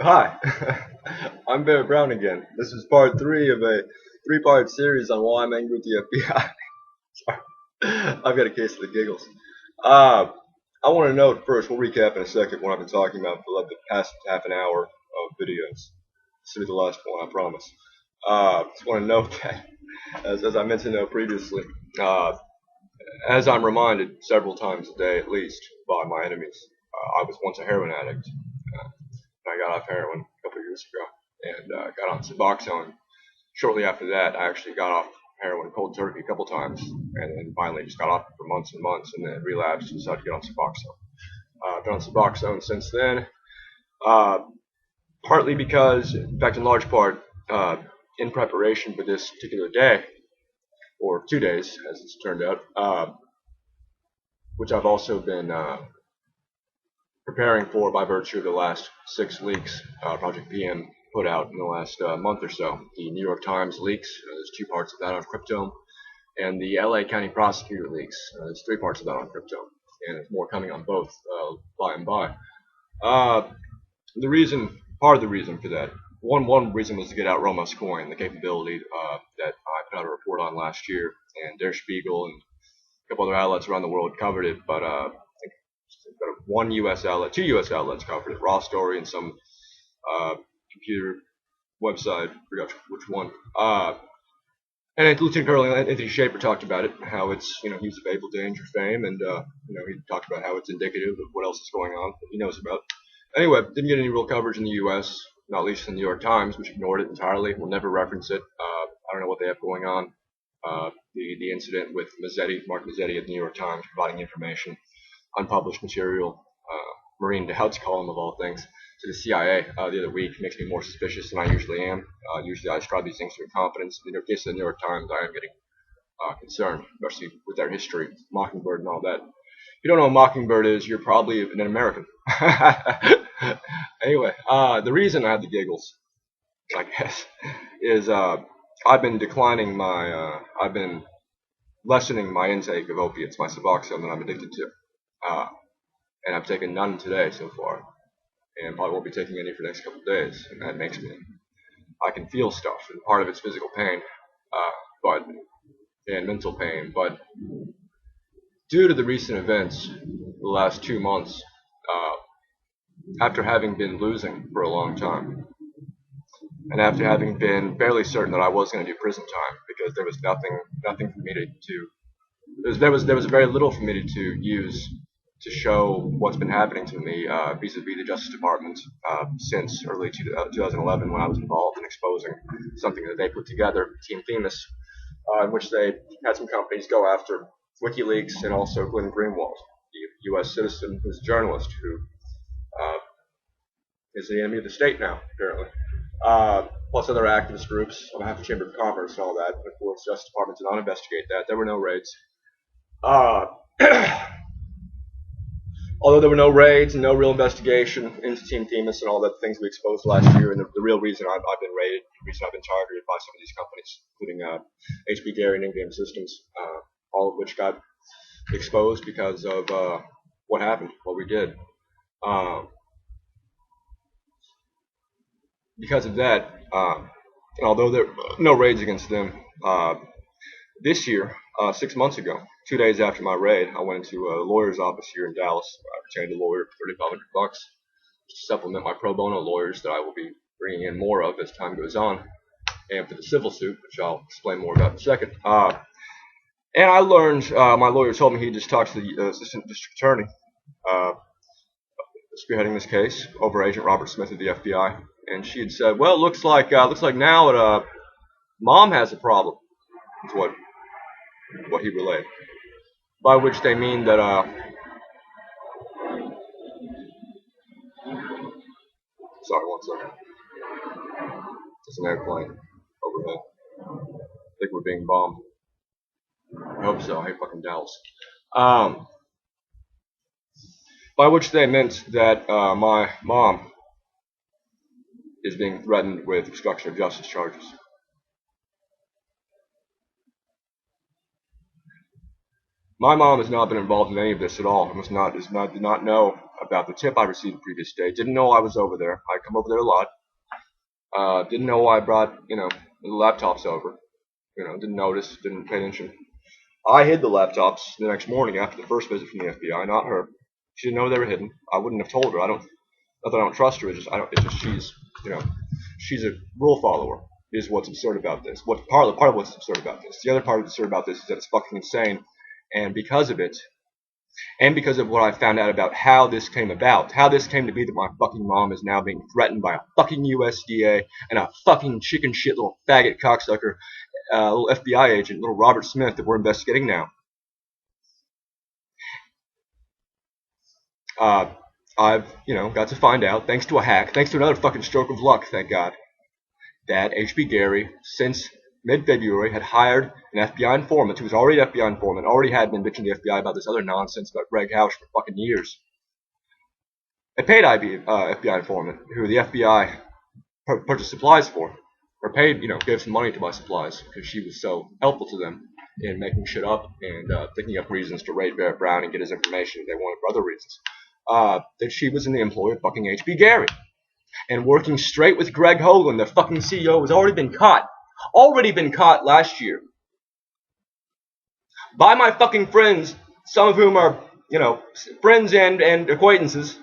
Hi, I'm Barry Brown again. This is part three of a three-part series on why I'm angry with the FBI. Sorry, I've got a case of the giggles. Uh, I want to note first, we'll recap in a second what I've been talking about for the past half an hour of videos. This will be the last one, I promise. Just want to note that, as I mentioned previously, uh, as I'm reminded several times a day at least by my enemies, I was once a heroin addict. I got off heroin a couple of years ago and got on Suboxone. Shortly after that, I actually got off heroin cold turkey a couple times, and then finally just got off it for months and months, and then relapsed and decided to get on Suboxone. I've been on Suboxone since then, uh, partly because, in fact, in large part, in preparation for this particular day, or 2 days, as it's turned out, which I've also been preparing for by virtue of the last 6 leaks Project PM put out in the last month or so. The New York Times leaks, there's 2 parts of that on crypto, and the LA County Prosecutor leaks, there's 3 parts of that on crypto, and there's more coming on both by and by. Part of the reason for that, one reason was to get out Roma's coin, the capability that I put out a report on last year, and Der Spiegel and a couple other outlets around the world covered it, but one U.S. outlet, 2 U.S. outlets covered it, Raw Story and some computer website, forgot which one. And Lieutenant Colonel Anthony Schaefer talked about it, how it's, he's of able danger fame, and he talked about how it's indicative of what else is going on that he knows about. Anyway, didn't get any real coverage in the U.S., not least in the New York Times, which ignored it entirely. Will never reference it. I don't know what they have going on. The incident with Mark Mazzetti at the New York Times, providing information, unpublished material, Marine Dowd's column of all things, to the CIA the other week makes me more suspicious than I usually am. Usually I describe these things with confidence. In the case of the New York Times, I am getting concerned, especially with their history, Mockingbird and all that. If you don't know what Mockingbird is, you're probably an American. Anyway, the reason I have the giggles, I guess, is I've been lessening my intake of opiates, my Suboxone that I'm addicted to. And I've taken none today so far, and probably won't be taking any for the next couple of days, and that makes me, I can feel stuff, and part of it's physical pain, and mental pain, but due to the recent events, the last 2 months, after having been losing for a long time, and after having been fairly certain that I was going to do prison time, because there was nothing for me to there was very little for me to use to show what's been happening to me vis-a-vis the Justice Department since early 2011, when I was involved in exposing something that they put together, Team Themis, in which they had some companies go after WikiLeaks and also Glenn Greenwald, the U.S. citizen who's a journalist who is the enemy of the state now, apparently. Plus other activist groups on behalf of the Chamber of Commerce and all that. And of course, the Justice Department did not investigate that. There were no raids. Although there were no raids and no real investigation into Team Themis and all the things we exposed last year, and the real reason I've been raided, the reason I've been targeted by some of these companies, including HP Dairy and In-Game Systems, all of which got exposed because of what happened, what we did. Because of that, and although there were no raids against them, this year, 6 months ago, 2 days after my raid, I went into a lawyer's office here in Dallas. I retained a lawyer for $3,500 to supplement my pro bono lawyers that I will be bringing in more of as time goes on, and for the civil suit, which I'll explain more about in a second. And I learned, my lawyer told me he just talked to the assistant district attorney spearheading this case, over Agent Robert Smith of the FBI, and she had said, "Well, looks like now Mom has a problem." Is what he relayed. By which they mean that sorry, 1 second. There's an airplane overhead. I think we're being bombed. I hope so. I hate fucking Dallas. By which they meant that my mom is being threatened with obstruction of justice charges. My mom has not been involved in any of this at all. Did not know about the tip I received the previous day. Didn't know I was over there. I come over there a lot. Didn't know I brought, the laptops over. Didn't notice, didn't pay attention. I hid the laptops the next morning after the first visit from the FBI, not her. She didn't know they were hidden. I wouldn't have told her. Not that I don't trust her. It's just she's a rule follower. Is what's absurd about this. Part of what's absurd about this. The other part of what's absurd about this is that it's fucking insane, and because of it, and because of what I found out about how this came about, how this came to be that my fucking mom is now being threatened by a fucking USDA and a fucking chicken shit little faggot cocksucker, little FBI agent, little Robert Smith that we're investigating now. I've, got to find out, thanks to a hack, thanks to another fucking stroke of luck, thank God, that H.B. Gary, since mid-February, had hired an FBI informant who was already an FBI informant, already had been bitching to the FBI about this other nonsense about Greg Housh for fucking years. A paid FBI informant who the FBI purchased supplies for, or paid, gave some money to buy supplies because she was so helpful to them in making shit up and thinking up reasons to raid Barrett Brown and get his information if they wanted for other reasons. That she was in the employ of fucking H.B. Gary. And working straight with Greg Hogan, the fucking CEO, who's already been caught last year by my fucking friends, some of whom are, friends and acquaintances,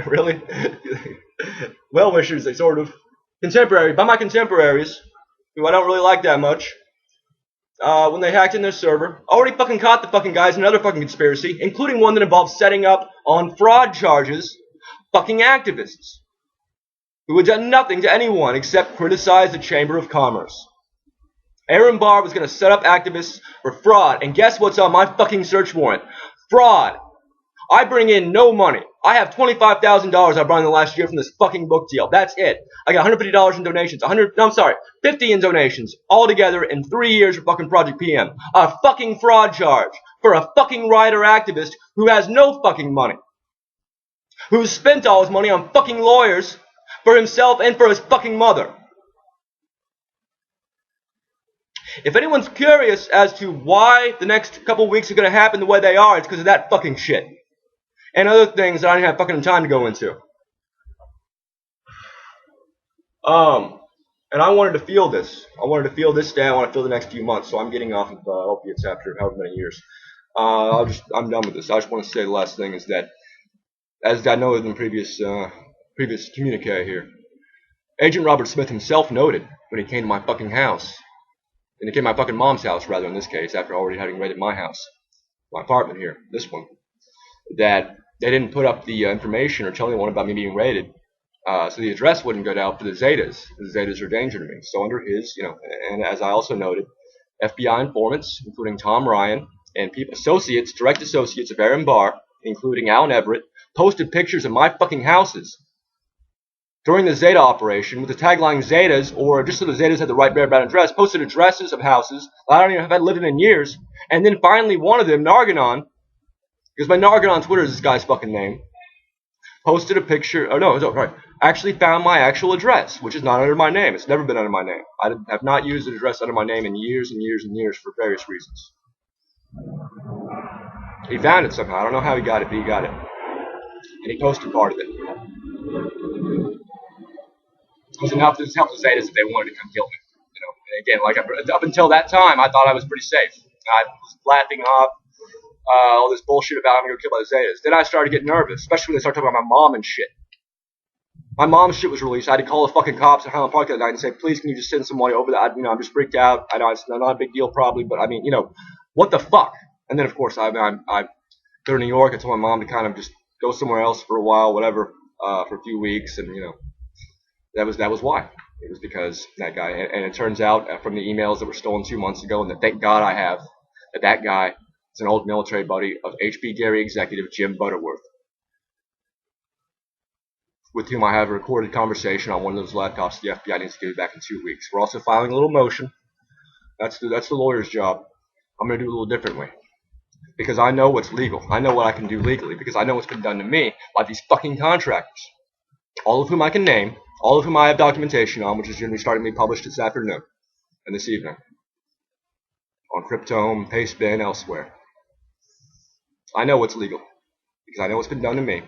really, well-wishers, they sort of, by my contemporaries, who I don't really like that much, when they hacked in their server, already fucking caught the fucking guys in another fucking conspiracy, including one that involved setting up on fraud charges fucking activists who had done nothing to anyone except criticize the Chamber of Commerce. Aaron Barr was going to set up activists for fraud, and guess what's on my fucking search warrant? Fraud. I bring in no money. I have $25,000 I brought in the last year from this fucking book deal. That's it. I got $150 in donations. 50 in donations. All together in 3 years for fucking Project PM. A fucking fraud charge for a fucking writer activist who has no fucking money. Who's spent all his money on fucking lawyers for himself and for his fucking mother. If anyone's curious as to why the next couple weeks are going to happen the way they are, it's because of that fucking shit. And other things that I didn't have fucking time to go into. And I wanted to feel this. I wanted to feel this day. I want to feel the next few months. So I'm getting off of opiates after however many years. I'm done with this. I just want to say the last thing is that, as I know in the previous communique here, Agent Robert Smith himself noted when he came to my fucking house, and he came to my fucking mom's house, rather in this case, after already having raided my house, my apartment here, this one, that they didn't put up the information or tell anyone about me being raided, so the address wouldn't go out for the Zetas. The Zetas are a danger to me. So under his, and as I also noted, FBI informants, including Tom Ryan, and direct associates of Aaron Barr, including Alan Everett, posted pictures of my fucking houses during the Zeta operation with the tagline Zetas, or just so the Zetas had the right Barrett Brown address, posted addresses of houses I don't even have lived in years, and then finally one of them, Narganon, because my Narganon on Twitter is this guy's fucking name, posted a picture, actually found my actual address, which is not under my name. It's never been under my name. I have not used an address under my name in years and years and years for various reasons. He found it somehow. I don't know how he got it, but he got it. And he posted part of it. It was enough to help the Zetas if they wanted to come kill me. And again, up until that time, I thought I was pretty safe. I was laughing off all this bullshit about having to go killed by the Zetas. Then I started getting nervous, especially when they started talking about my mom and shit. My mom's shit was released. I had to call the fucking cops at Highland Park that night and say, please, can you just send somebody over there? I'm just freaked out. I know it's not a big deal probably, but what the fuck? And then, of course, I go to New York. I told my mom to kind of just go somewhere else for a while, whatever, for a few weeks. And, that was why. It was because that guy. And it turns out from the emails that were stolen 2 months ago, and that thank God I have, that guy is an old military buddy of H.B. Gary executive Jim Butterworth, with whom I have a recorded conversation on one of those laptops the FBI needs to give me back in 2 weeks. We're also filing a little motion. That's the lawyer's job. I'm going to do it a little differently. Because I know what's legal. I know what I can do legally. Because I know what's been done to me by these fucking contractors. All of whom I can name. All of whom I have documentation on, which is going to be starting to be published this afternoon and this evening. On Cryptome, Pastebin, elsewhere. I know what's legal because I know what's been done to me.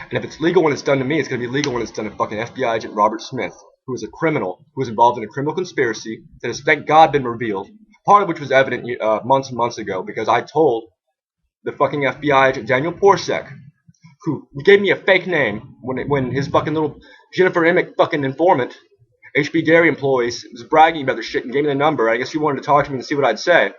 And if it's legal when it's done to me, it's going to be legal when it's done to fucking FBI agent Robert Smith, who is a criminal, who was involved in a criminal conspiracy that has, thank God, been revealed. Part of which was evident months and months ago because I told the fucking FBI agent Daniel Porsek, who gave me a fake name when his fucking little Jennifer Emick fucking informant, HB Dairy employees, was bragging about this shit and gave me the number. I guess he wanted to talk to me and see what I'd say.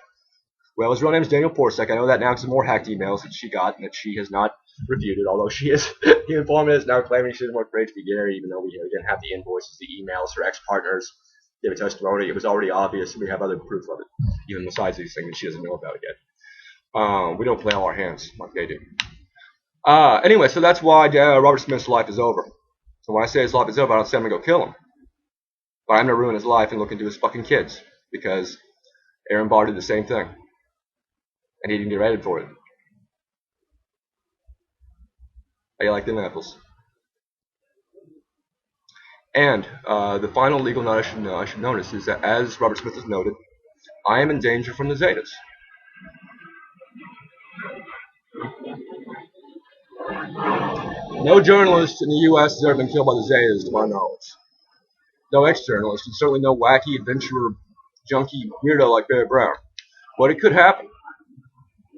Well, his real name is Daniel Porsek. I know that now because of more hacked emails that she got and that she has not refuted, although she is, the informant is now claiming she doesn't work for HB Dairy, even though we again have the invoices, the emails, her ex-partners gave a testimony. It was already obvious, and we have other proof of it, even besides these things that she doesn't know about it yet. We don't play all our hands like they do. Anyway, so that's why Robert Smith's life is over. So when I say his life is over, I don't say I'm going to go kill him. But I'm going to ruin his life and look into his fucking kids. Because Aaron Barr did the same thing. And he didn't get rated for it. How you like them apples? And the final legal note I should notice is that, as Robert Smith has noted, I am in danger from the Zetas. No journalist in the U.S. has ever been killed by the Zetas, to my knowledge. No ex-journalist, and certainly no wacky adventurer, junkie weirdo like Barry Brown. But it could happen.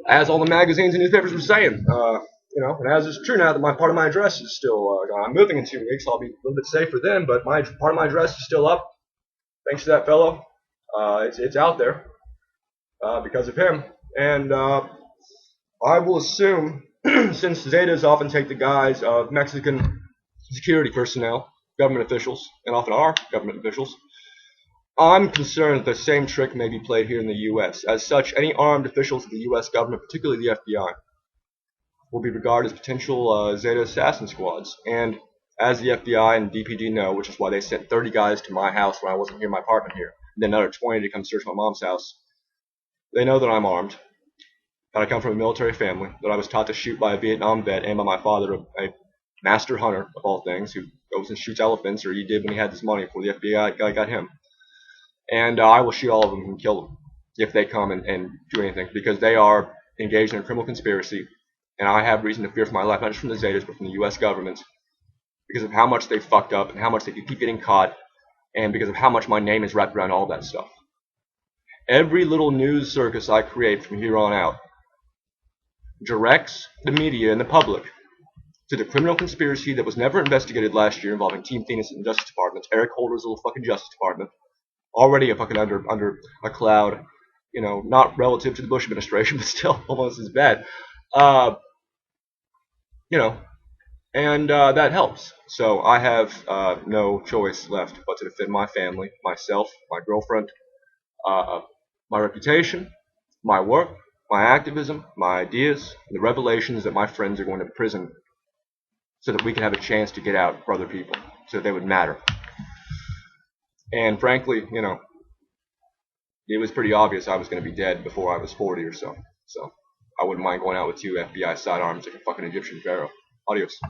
As all the magazines and newspapers were saying, and as is true now that part of my address is still gone. I'm moving in 2 weeks, so I'll be a little bit safer then, but part of my address is still up. Thanks to that fellow. It's out there because of him. And I will assume, since Zetas often take the guise of Mexican security personnel, government officials, and often are government officials, I'm concerned that the same trick may be played here in the U.S. As such, any armed officials of the U.S. government, particularly the FBI, will be regarded as potential Zeta assassin squads. And as the FBI and DPD know, which is why they sent 30 guys to my house when I wasn't here in my apartment here, and then another 20 to come search my mom's house, they know that I'm armed, that I come from a military family, that I was taught to shoot by a Vietnam vet and by my father, a master hunter of all things, who goes and shoots elephants, or he did when he had this money before the FBI guy got him. And I will shoot all of them and kill them if they come and do anything, because they are engaged in a criminal conspiracy, and I have reason to fear for my life, not just from the Zetas, but from the U.S. government, because of how much they fucked up and how much they keep getting caught, and because of how much my name is wrapped around all that stuff. Every little news circus I create from here on out directs the media and the public to the criminal conspiracy that was never investigated last year involving Team Themis and the Justice Department, Eric Holder's little fucking Justice Department, already a fucking under a cloud, not relative to the Bush administration, but still almost as bad. And that helps. So I have no choice left but to defend my family, myself, my girlfriend, my reputation, my work, my activism, my ideas, and the revelations that my friends are going to prison so that we can have a chance to get out for other people, so that they would matter. And frankly, it was pretty obvious I was going to be dead before I was 40 or so. So I wouldn't mind going out with 2 FBI sidearms like a fucking Egyptian pharaoh. Adios.